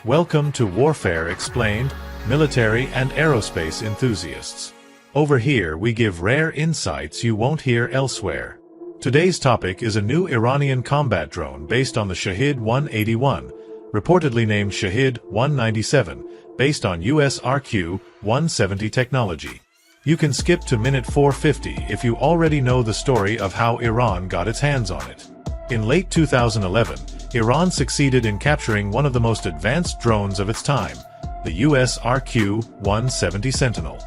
Welcome to Warfare Explained, military and aerospace enthusiasts. Over here we give rare insights you won't hear elsewhere. Today's topic is a new Iranian combat drone based on the Shahed 181, reportedly named Shahed 197, based on US RQ-170 technology. You can skip to minute 450 if you already know the story of how Iran got its hands on it. In late 2011, Iran succeeded in capturing one of the most advanced drones of its time, the US RQ-170 Sentinel.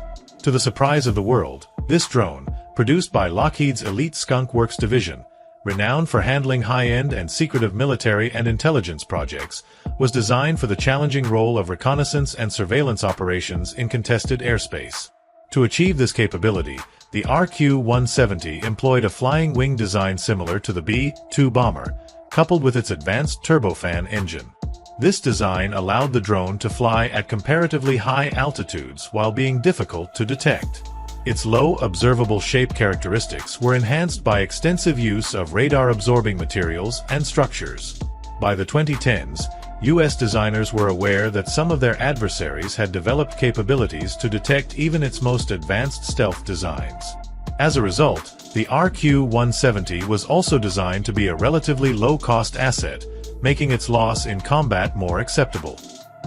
To the surprise of the world, this drone, produced by Lockheed's elite Skunk Works division, renowned for handling high-end and secretive military and intelligence projects, was designed for the challenging role of reconnaissance and surveillance operations in contested airspace. To achieve this capability, the RQ-170 employed a flying wing design similar to the B-2 bomber, coupled with its advanced turbofan engine. This design allowed the drone to fly at comparatively high altitudes while being difficult to detect. Its low observable shape characteristics were enhanced by extensive use of radar-absorbing materials and structures. By the 2010s, US designers were aware that some of their adversaries had developed capabilities to detect even its most advanced stealth designs. As a result, the RQ-170 was also designed to be a relatively low-cost asset, making its loss in combat more acceptable.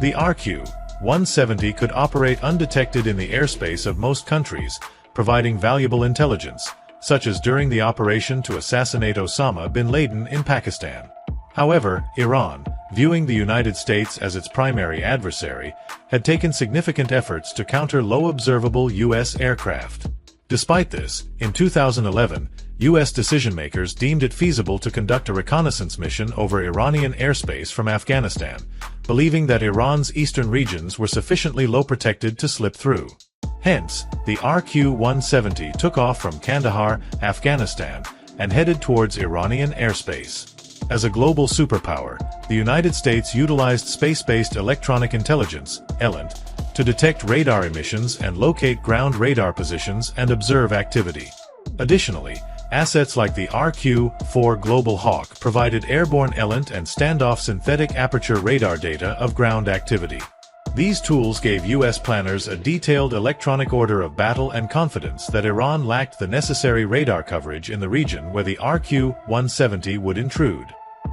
The RQ-170 could operate undetected in the airspace of most countries, providing valuable intelligence, such as during the operation to assassinate Osama bin Laden in Pakistan. However, Iran, viewing the United States as its primary adversary, had taken significant efforts to counter low-observable US aircraft. Despite this, in 2011, US decision-makers deemed it feasible to conduct a reconnaissance mission over Iranian airspace from Afghanistan, believing that Iran's eastern regions were sufficiently low protected to slip through. Hence, the RQ-170 took off from Kandahar, Afghanistan, and headed towards Iranian airspace. As a global superpower, the United States utilized space-based electronic intelligence, ELINT, to detect radar emissions and locate ground radar positions and observe activity. Additionally, assets like the RQ-4 Global Hawk provided airborne ELINT and standoff synthetic aperture radar data of ground activity. These tools gave US planners a detailed electronic order of battle and confidence that Iran lacked the necessary radar coverage in the region where the RQ-170 would intrude.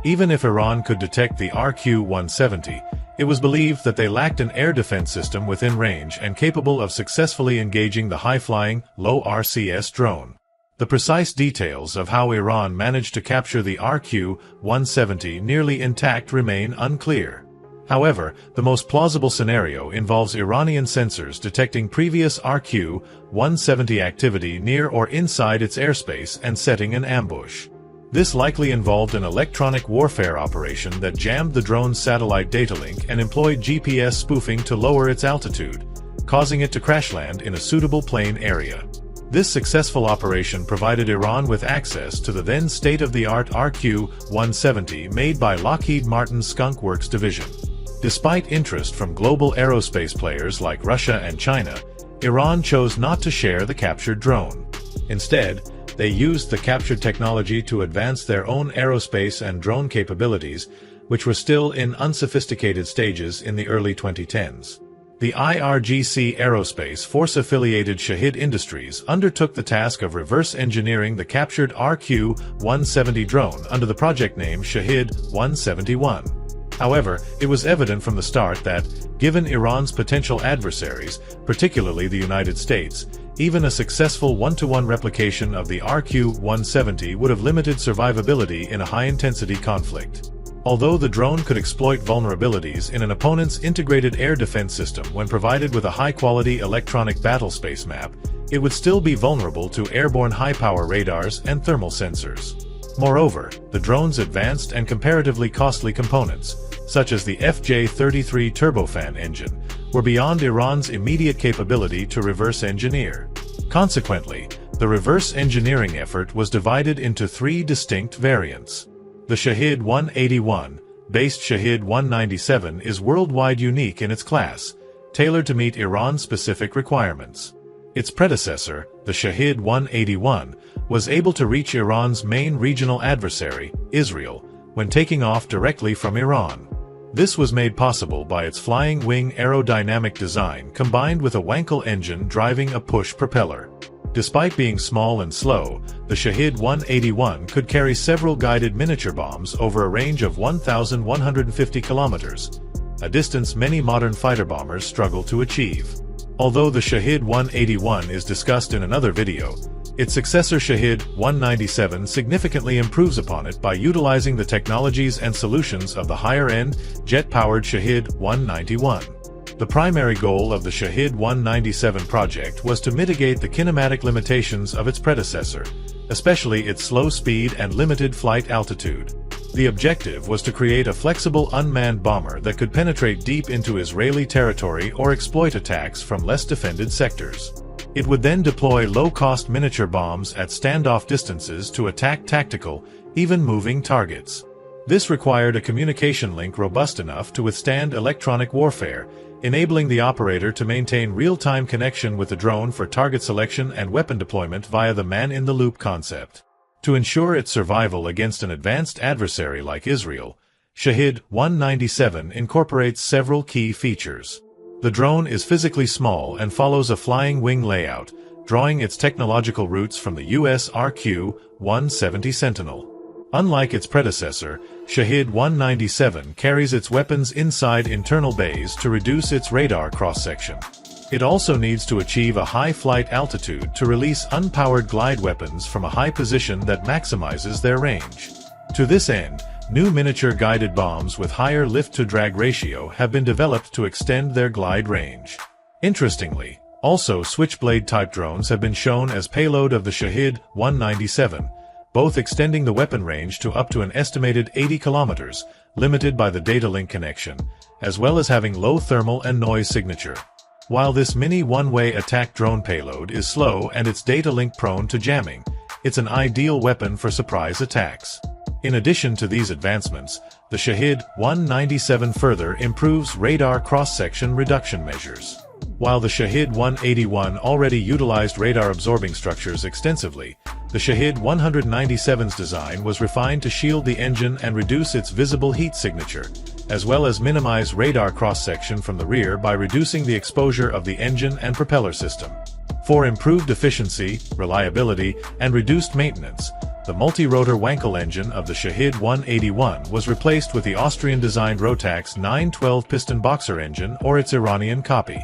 Even if Iran could detect the RQ-170, it was believed that they lacked an air defense system within range and capable of successfully engaging the high-flying, low-RCS drone. The precise details of how Iran managed to capture the RQ-170 nearly intact remain unclear. However, the most plausible scenario involves Iranian sensors detecting previous RQ-170 activity near or inside its airspace and setting an ambush. This likely involved an electronic warfare operation that jammed the drone's satellite data link and employed GPS spoofing to lower its altitude, causing it to crash land in a suitable plain area. This successful operation provided Iran with access to the then state-of-the-art RQ-170 made by Lockheed Martin's Skunk Works division. Despite interest from global aerospace players like Russia and China, Iran chose not to share the captured drone. Instead, they used the captured technology to advance their own aerospace and drone capabilities, which were still in unsophisticated stages in the early 2010s. The IRGC Aerospace Force-affiliated Shahed Industries undertook the task of reverse engineering the captured RQ-170 drone under the project name Shahed 171. However, it was evident from the start that, given Iran's potential adversaries, particularly the United States, even a successful one-to-one replication of the RQ-170 would have limited survivability in a high-intensity conflict. Although the drone could exploit vulnerabilities in an opponent's integrated air defense system when provided with a high-quality electronic battlespace map, it would still be vulnerable to airborne high-power radars and thermal sensors. Moreover, the drone's advanced and comparatively costly components, such as the FJ-33 turbofan engine, were beyond Iran's immediate capability to reverse engineer. Consequently, the reverse engineering effort was divided into three distinct variants. The Shahed 181, based Shahed 197, is worldwide unique in its class, tailored to meet Iran-specific requirements. Its predecessor, the Shahed 181, was able to reach Iran's main regional adversary, Israel, when taking off directly from Iran. This was made possible by its flying wing aerodynamic design combined with a Wankel engine driving a push propeller. Despite being small and slow, the Shahed 181 could carry several guided miniature bombs over a range of 1,150 kilometers, a distance many modern fighter bombers struggle to achieve. Although the Shahed 181 is discussed in another video, its successor Shahed 197 significantly improves upon it by utilizing the technologies and solutions of the higher-end, jet-powered Shahed 191. The primary goal of the Shahed 197 project was to mitigate the kinematic limitations of its predecessor, especially its slow speed and limited flight altitude. The objective was to create a flexible unmanned bomber that could penetrate deep into Israeli territory or exploit attacks from less defended sectors. It would then deploy low-cost miniature bombs at standoff distances to attack tactical, even moving targets. This required a communication link robust enough to withstand electronic warfare, enabling the operator to maintain real-time connection with the drone for target selection and weapon deployment via the man-in-the-loop concept. To ensure its survival against an advanced adversary like Israel, Shahed 197 incorporates several key features. The drone is physically small and follows a flying wing layout, drawing its technological roots from the US RQ-170 Sentinel. Unlike its predecessor, Shahed 197 carries its weapons inside internal bays to reduce its radar cross-section. It also needs to achieve a high flight altitude to release unpowered glide weapons from a high position that maximizes their range. To this end, new miniature guided bombs with higher lift-to-drag ratio have been developed to extend their glide range. Interestingly, also Switchblade-type drones have been shown as payload of the Shahed 197, both extending the weapon range to up to an estimated 80 kilometers, limited by the data link connection, as well as having low thermal and noise signature. While this mini one-way attack drone payload is slow and its data link prone to jamming, it's an ideal weapon for surprise attacks. In addition to these advancements, the Shahed 197 further improves radar cross-section reduction measures. While the Shahed 181 already utilized radar-absorbing structures extensively, the Shahed 197's design was refined to shield the engine and reduce its visible heat signature, as well as minimize radar cross-section from the rear by reducing the exposure of the engine and propeller system. For improved efficiency, reliability, and reduced maintenance, the multi-rotor Wankel engine of the Shahed 181 was replaced with the Austrian-designed Rotax 912 piston boxer engine or its Iranian copy.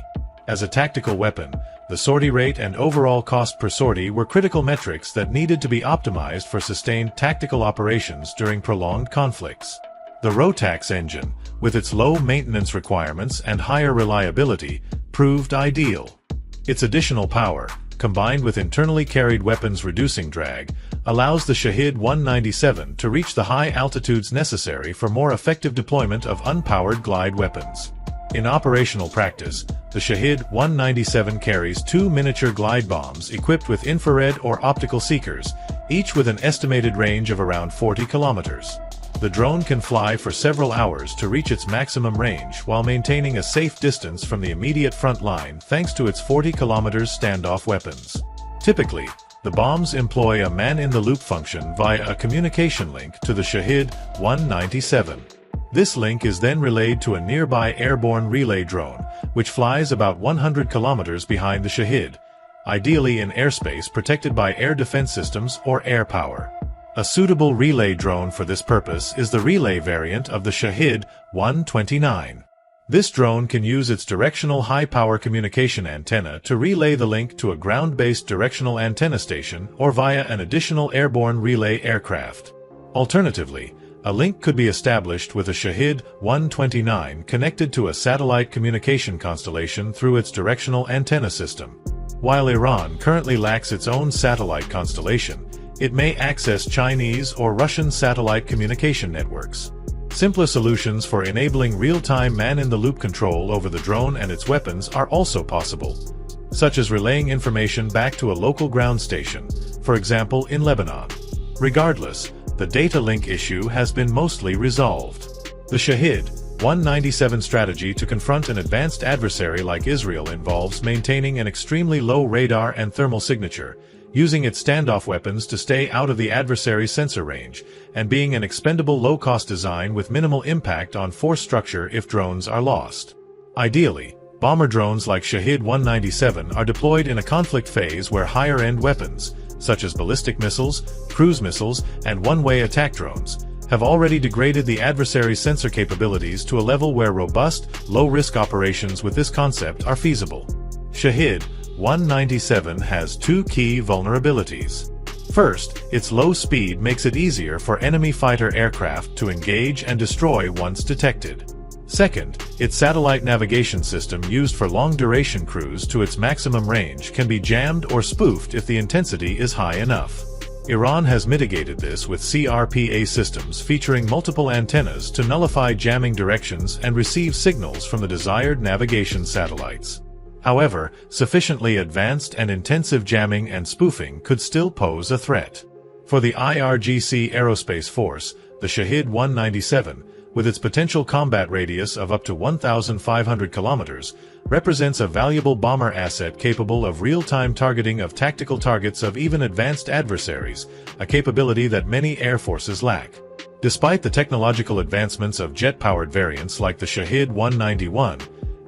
As a tactical weapon, the sortie rate and overall cost per sortie were critical metrics that needed to be optimized for sustained tactical operations during prolonged conflicts. The Rotax engine, with its low maintenance requirements and higher reliability, proved ideal. Its additional power, combined with internally carried weapons reducing drag, allows the Shahed 197 to reach the high altitudes necessary for more effective deployment of unpowered glide weapons. In operational practice, the Shahed 197 carries two miniature glide bombs equipped with infrared or optical seekers, each with an estimated range of around 40 kilometers. The drone can fly for several hours to reach its maximum range while maintaining a safe distance from the immediate front line thanks to its 40 kilometers standoff weapons. Typically, the bombs employ a man-in-the-loop function via a communication link to the Shahed 197. This link is then relayed to a nearby airborne relay drone, which flies about 100 kilometers behind the Shahed, ideally in airspace protected by air defense systems or air power. A suitable relay drone for this purpose is the relay variant of the Shahed 129. This drone can use its directional high-power communication antenna to relay the link to a ground-based directional antenna station or via an additional airborne relay aircraft. Alternatively, a link could be established with a Shahed 129 connected to a satellite communication constellation through its directional antenna system. While Iran currently lacks its own satellite constellation, it may access Chinese or Russian satellite communication networks. Simpler solutions for enabling real-time man-in-the-loop control over the drone and its weapons are also possible, such as relaying information back to a local ground station, for example in Lebanon. Regardless, the data link issue has been mostly resolved. The Shahed 197 strategy to confront an advanced adversary like Israel involves maintaining an extremely low radar and thermal signature, using its standoff weapons to stay out of the adversary's sensor range, and being an expendable low-cost design with minimal impact on force structure if drones are lost. Ideally, bomber drones like Shahed 197 are deployed in a conflict phase where higher-end weapons, such as ballistic missiles, cruise missiles, and one-way attack drones, have already degraded the adversary's sensor capabilities to a level where robust, low-risk operations with this concept are feasible. Shahed 197 has two key vulnerabilities. First, its low speed makes it easier for enemy fighter aircraft to engage and destroy once detected. Second, its satellite navigation system used for long-duration cruise to its maximum range can be jammed or spoofed if the intensity is high enough. Iran has mitigated this with CRPA systems featuring multiple antennas to nullify jamming directions and receive signals from the desired navigation satellites. However, sufficiently advanced and intensive jamming and spoofing could still pose a threat. For the IRGC Aerospace Force, the Shahed 197, with its potential combat radius of up to 1,500 kilometers, represents a valuable bomber asset capable of real-time targeting of tactical targets of even advanced adversaries, a capability that many air forces lack. Despite the technological advancements of jet-powered variants like the Shahed 191,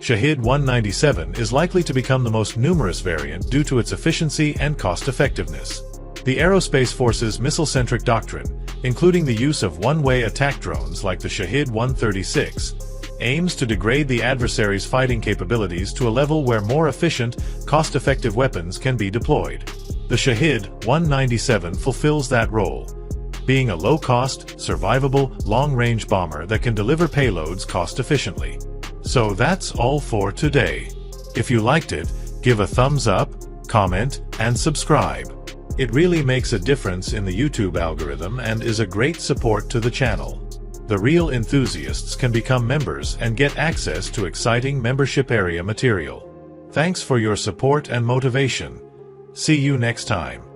Shahed 197 is likely to become the most numerous variant due to its efficiency and cost-effectiveness. The Aerospace Force's missile-centric doctrine, including the use of one-way attack drones like the Shahed 136, aims to degrade the adversary's fighting capabilities to a level where more efficient, cost-effective weapons can be deployed. The Shahed 197 fulfills that role, being a low-cost, survivable, long-range bomber that can deliver payloads cost-efficiently. So that's all for today. If you liked it, give a thumbs up, comment, and subscribe. It really makes a difference in the YouTube algorithm and is a great support to the channel. The real enthusiasts can become members and get access to exciting membership area material. Thanks for your support and motivation. See you next time.